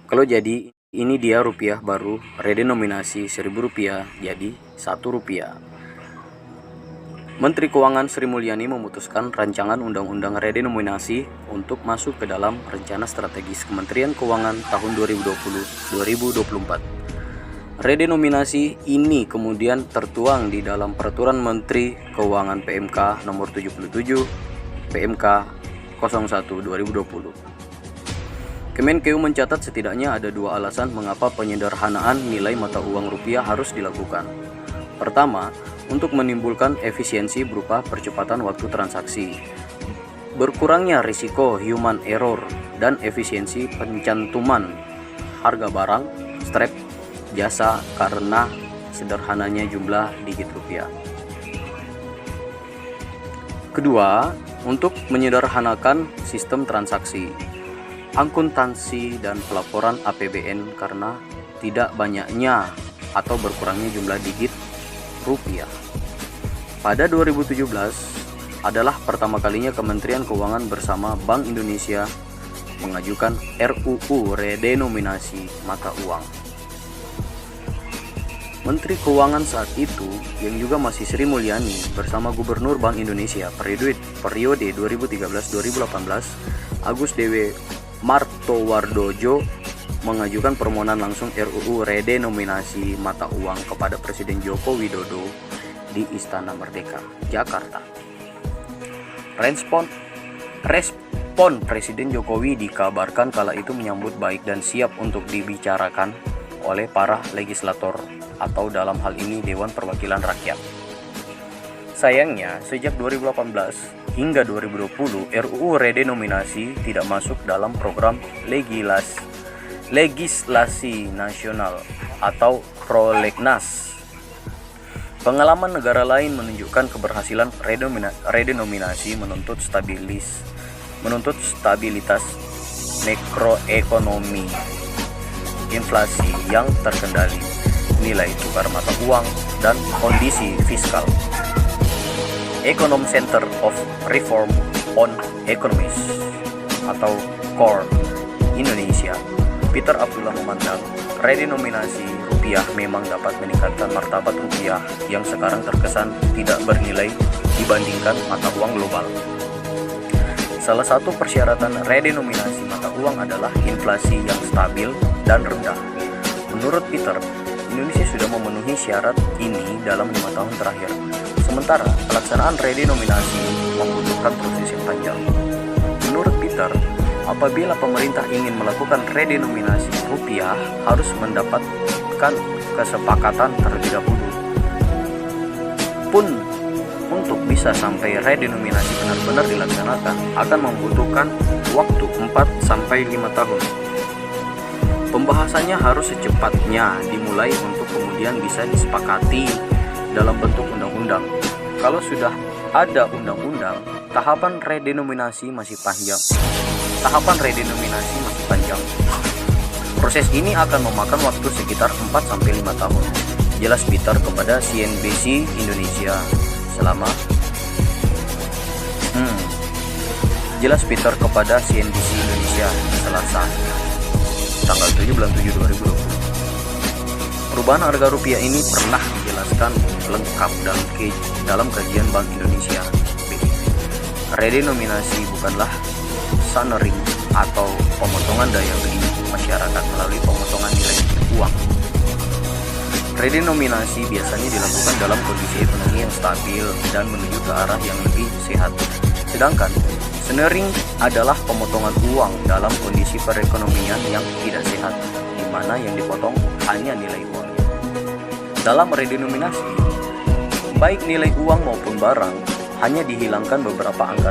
Kalau jadi ini dia rupiah baru redenominasi Rp1.000 jadi Rp1. Menteri Keuangan Sri Mulyani memutuskan rancangan undang-undang redenominasi untuk masuk ke dalam rencana strategis Kementerian Keuangan tahun 2020-2024. Redenominasi ini kemudian tertuang di dalam Peraturan Menteri Keuangan PMK nomor 77 PMK 01/2020. Kemenkeu mencatat setidaknya ada dua alasan mengapa penyederhanaan nilai mata uang rupiah harus dilakukan. Pertama, untuk menimbulkan efisiensi berupa percepatan waktu transaksi, berkurangnya risiko human error, dan efisiensi pencantuman harga barang, strap, jasa karena sederhananya jumlah digit rupiah. Kedua, untuk menyederhanakan sistem transaksi, akuntansi dan pelaporan APBN karena tidak banyaknya atau berkurangnya jumlah digit rupiah. Pada 2017 adalah pertama kalinya Kementerian Keuangan bersama Bank Indonesia mengajukan RUU redenominasi mata uang. Menteri Keuangan saat itu yang juga masih Sri Mulyani bersama Gubernur Bank Indonesia periode 2013-2018 Agus Dewi Martowardojo mengajukan permohonan langsung RUU redenominasi mata uang kepada Presiden Joko Widodo di Istana Merdeka, Jakarta. Respon Presiden Jokowi dikabarkan kala itu menyambut baik dan siap untuk dibicarakan oleh para legislator atau dalam hal ini Dewan Perwakilan Rakyat. Sayangnya, sejak 2018 hingga 2020, RUU redenominasi tidak masuk dalam program legislasi nasional atau prolegnas. Pengalaman negara lain menunjukkan keberhasilan redenominasi menuntut stabilitas makroekonomi, inflasi yang terkendali, nilai tukar mata uang, dan kondisi fiskal. Economic Center of Reform on Economies atau CORE Indonesia, Peter Abdullah memandang redenominasi rupiah memang dapat meningkatkan martabat rupiah yang sekarang terkesan tidak bernilai dibandingkan mata uang global. Salah satu persyaratan redenominasi mata uang adalah inflasi yang stabil dan rendah. Menurut Peter, Indonesia sudah memenuhi syarat ini dalam 5 tahun terakhir. Sementara pelaksanaan redenominasi membutuhkan proses yang panjang. Menurut Peter, apabila pemerintah ingin melakukan redenominasi rupiah harus mendapatkan kesepakatan terlebih dahulu. Pun untuk bisa sampai redenominasi benar-benar dilaksanakan akan membutuhkan waktu 4-5 tahun. Pembahasannya harus secepatnya dimulai untuk kemudian bisa disepakati dalam bentuk undang-undang. Kalau sudah ada undang-undang, tahapan redenominasi masih panjang. Proses ini akan memakan waktu sekitar 4-5 tahun. Jelas Peter kepada CNBC Indonesia Selasa tanggal 7 bulan 7 2020. Perubahan harga rupiah ini pernah dijelaskan lengkap dalam kajian Bank Indonesia BI. Redenominasi bukanlah sunering atau pemotongan daya beli masyarakat melalui pemotongan nilai uang. Redenominasi biasanya dilakukan dalam kondisi ekonomi yang stabil dan menuju ke arah yang lebih sehat. Sedangkan sunering adalah pemotongan uang dalam kondisi perekonomian yang tidak sehat, di mana yang dipotong hanya nilai uangnya. Dalam redenominasi, baik nilai uang maupun barang hanya dihilangkan beberapa angka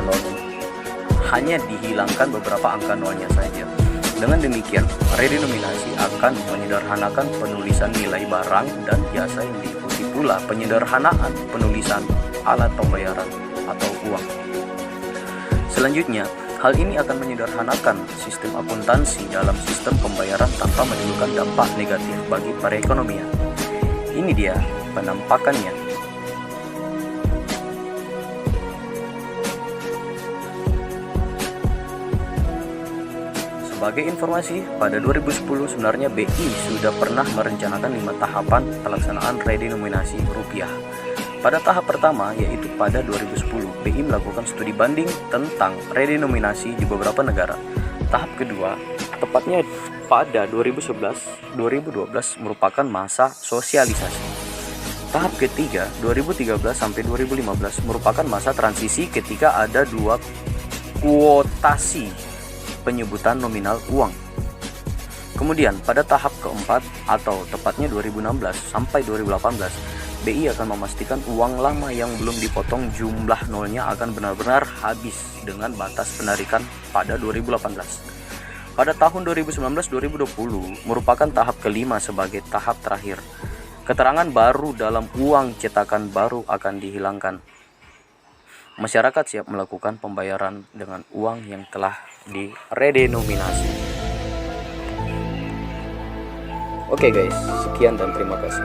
nolnya saja. Dengan demikian, redenominasi akan menyederhanakan penulisan nilai barang dan jasa yang diikuti pula penyederhanaan penulisan alat pembayaran atau uang. Selanjutnya, hal ini akan menyederhanakan sistem akuntansi dalam sistem pembayaran tanpa menimbulkan dampak negatif bagi perekonomian. Ini dia penampakannya. Sebagai informasi, pada 2010 sebenarnya BI sudah pernah merencanakan 5 tahapan pelaksanaan redenominasi rupiah. Pada tahap pertama, yaitu pada 2010, BI melakukan studi banding tentang redenominasi di beberapa negara. Tahap kedua, tepatnya pada 2011-2012 merupakan masa sosialisasi. Tahap ketiga, 2013 sampai 2015 merupakan masa transisi ketika ada 2 kuotasi penyebutan nominal uang. Kemudian pada tahap keempat atau tepatnya 2016 sampai 2018, BI akan memastikan uang lama yang belum dipotong jumlah nolnya akan benar-benar habis dengan batas penarikan pada 2018. Pada tahun 2019-2020 merupakan tahap kelima sebagai tahap terakhir. Keterangan baru dalam uang cetakan baru akan dihilangkan. Masyarakat siap melakukan pembayaran dengan uang yang telah diredenominasi. Oke guys, sekian dan terima kasih.